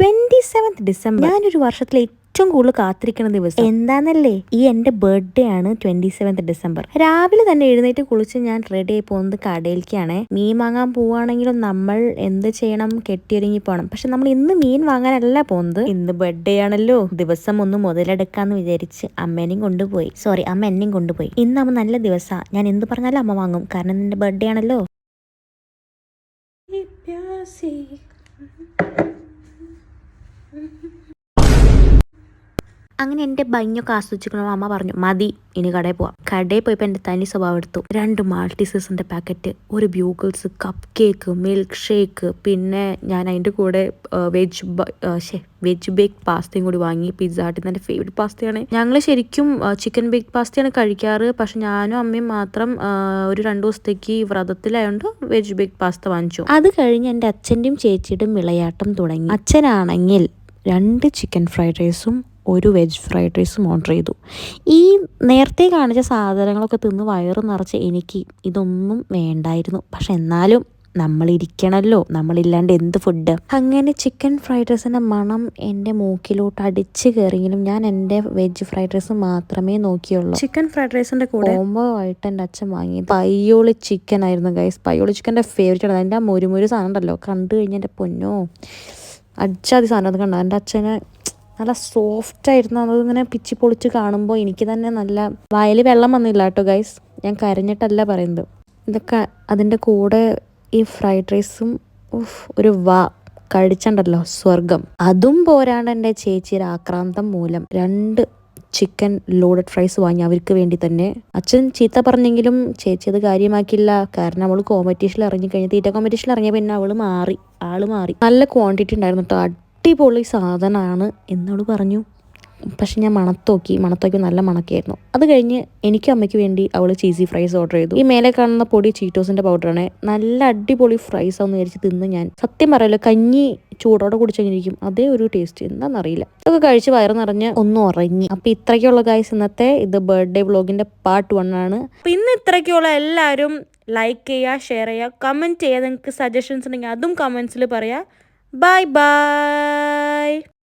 27th December ഞാനൊരു വർഷത്തിലെ ഏറ്റവും കൂടുതൽ കാത്തിരിക്കുന്ന ദിവസം എന്താന്നല്ലേ, ഈ എൻ്റെ ബർത്ത്ഡേ ആണ് 27th ഡിസംബർ. രാവിലെ തന്നെ എഴുന്നേറ്റ് കുളിച്ച് ഞാൻ റെഡി ആയി പോകുന്നത് കടയിലേക്കാണ്. മീൻ വാങ്ങാൻ പോവുകയാണെങ്കിലും നമ്മൾ എന്ത് ചെയ്യണം, കെട്ടിയൊരുങ്ങി പോകണം. പക്ഷെ നമ്മൾ ഇന്ന് മീൻ വാങ്ങാനല്ല പോകുന്നത്, ഇന്ന് ബർത്ത്ഡേ ആണല്ലോ, ദിവസം ഒന്ന് മുതലെടുക്കാന്ന് വിചാരിച്ച് അമ്മ എന്നെയും കൊണ്ടുപോയി. ഇന്നാകുമ്പോൾ നല്ല ദിവസമാണ്, ഞാൻ എന്ത് പറഞ്ഞാലും അമ്മ വാങ്ങും, കാരണം നിന്റെ ബർത്ത്ഡേ ആണല്ലോ. അങ്ങനെ എൻ്റെ ഭംഗിയൊക്കെ ആസ്വദിച്ചിരിക്കണോ അമ്മ പറഞ്ഞു മതി, ഇനി കടയിൽ പോവാം. കടയിൽ പോയപ്പോൾ എൻ്റെ തനി സ്വഭാവം എടുത്തു. 2 മാൾട്ടിസീസിൻ്റെ പാക്കറ്റ്, ഒരു ബ്യൂഗിൾസ്, കപ്പ് കേക്ക്, മിൽക്ക് ഷേക്ക്, പിന്നെ ഞാൻ അതിൻ്റെ കൂടെ വെജ് ബേക്ക് പാസ്തയും കൂടി വാങ്ങി. പിസ്സ ഹട്ടിൽ എൻ്റെ ഫേവറേറ്റ് പാസ്തയാണ്. ഞങ്ങൾ ശരിക്കും ചിക്കൻ ബേക്ക് പാസ്തയാണ് കഴിക്കാറ്, പക്ഷെ ഞാനും അമ്മയും മാത്രം ഒരു 2 ദിവസത്തേക്ക് വ്രതത്തിലായതുകൊണ്ട് വെജ് ബേക്ക് പാസ്ത വാങ്ങിച്ചു. അത് കഴിഞ്ഞ് എൻ്റെ അച്ഛൻ്റെയും ചേച്ചിയുടെയും വിളയാട്ടം തുടങ്ങി. അച്ഛനാണെങ്കിൽ 2 ചിക്കൻ ഫ്രൈഡ് റൈസും 1 വെജ് ഫ്രൈഡ് റൈസും ഓർഡർ ചെയ്തു. ഈ നേരത്തെ കാണിച്ച സാധനങ്ങളൊക്കെ തിന്ന് വയറ് നിറച്ച് എനിക്ക് ഇതൊന്നും വേണ്ടായിരുന്നു. പക്ഷെ എന്നാലും നമ്മളിരിക്കണമല്ലോ, നമ്മളില്ലാണ്ട് എന്ത് ഫുഡ്. അങ്ങനെ ചിക്കൻ ഫ്രൈഡ് റൈസിൻ്റെ മണം എൻ്റെ മൂക്കിലോട്ട് അടിച്ച് കയറിയെങ്കിലും ഞാൻ എൻ്റെ വെജ് ഫ്രൈഡ് റൈസ് മാത്രമേ നോക്കിയുള്ളൂ. ചിക്കൻ ഫ്രൈഡ് റൈസിൻ്റെ കൂടെ കോംബോ ആയിട്ട് എൻ്റെ അച്ഛൻ വാങ്ങി പയ്യോളി ചിക്കൻ ആയിരുന്നു ഗൈസ്. പയ്യോളി ചിക്കൻ്റെ ഫേവറേറ്റ് ആണ്. അതിൻ്റെ ആ മുരുമുരു സാധനം ഉണ്ടല്ലോ, കണ്ടു കഴിഞ്ഞാൽ എൻ്റെ പൊന്നോ അടിച്ചാതി സാധനം. അത് കണ്ടോ, എൻ്റെ അച്ഛന് നല്ല സോഫ്റ്റ് ആയിരുന്നു. അതിങ്ങനെ പിച്ചി പൊളിച്ച് കാണുമ്പോൾ എനിക്ക് തന്നെ നല്ല വായിൽ വെള്ളം വന്നില്ല കേട്ടോ ഗൈസ്, ഞാൻ കരഞ്ഞിട്ടല്ല പറയുന്നത്. ഇതൊക്കെ അതിൻ്റെ കൂടെ ഈ ഫ്രൈഡ് റൈസും ഒരു കഴിച്ചുണ്ടല്ലോ സ്വർഗം. അതും പോരാണ്ട് എൻ്റെ ചേച്ചിയുടെ ആക്രാന്തം മൂലം 2 ചിക്കൻ ലോഡഡ് ഫ്രൈസ് വാങ്ങി അവർക്ക് വേണ്ടി തന്നെ. അച്ഛൻ ചീത്ത പറഞ്ഞെങ്കിലും ചേച്ചി അത് കാര്യമാക്കില്ല, കാരണം അവൾ കോമ്പറ്റീഷനിൽ ഇറങ്ങിക്കഴിഞ്ഞ് തീറ്റ കോമ്പറ്റീഷനിൽ ഇറങ്ങിയ പിന്നെ ആള് മാറി. നല്ല ക്വാണ്ടിറ്റി ഉണ്ടായിരുന്നു കേട്ടോ, അടിപൊളി സാധനമാണ് എന്നോട് പറഞ്ഞു. പക്ഷെ ഞാൻ മണത്തോക്കി നല്ല മണക്കായിരുന്നു. അത് കഴിഞ്ഞ് എനിക്കും അമ്മയ്ക്ക് വേണ്ടി അവൾ ചീസി ഫ്രൈസ് ഓർഡർ ചെയ്തു. ഈ മേലെ കാണുന്ന പൊടി ചീറ്റോസിൻ്റെ പൗഡറാണ്. നല്ല അടിപൊളി ഫ്രൈസ് ആണെന്ന് വിചാരിച്ച് തിന്ന് ഞാൻ. സത്യം പറയല്ലോ, കഞ്ഞി ചൂടോടെ കുടിച്ചു കഴിഞ്ഞിരിക്കും അതേ ഒരു ടേസ്റ്റ്, എന്താണെന്നറിയില്ല. ഇതൊക്കെ കഴിച്ച് വയറ് നിറഞ്ഞ് ഒന്ന് ഉറങ്ങി. അപ്പോൾ ഇത്രയ്ക്കുള്ള ഗൈസ് ഇന്നത്തെ ഇത് ബർത്ത്ഡേ വ്ളോഗിൻ്റെ പാർട്ട് 1 ആണ്. അപ്പോൾ ഇന്ന് ഇത്രയ്ക്കുള്ള. എല്ലാവരും ലൈക്ക് ചെയ്യുക, ഷെയർ ചെയ്യുക, കമൻറ്റ് ചെയ്യുക. നിങ്ങൾക്ക് സജഷൻസ് ഉണ്ടെങ്കിൽ അതും കമൻസിൽ പറയുക. Bye bye.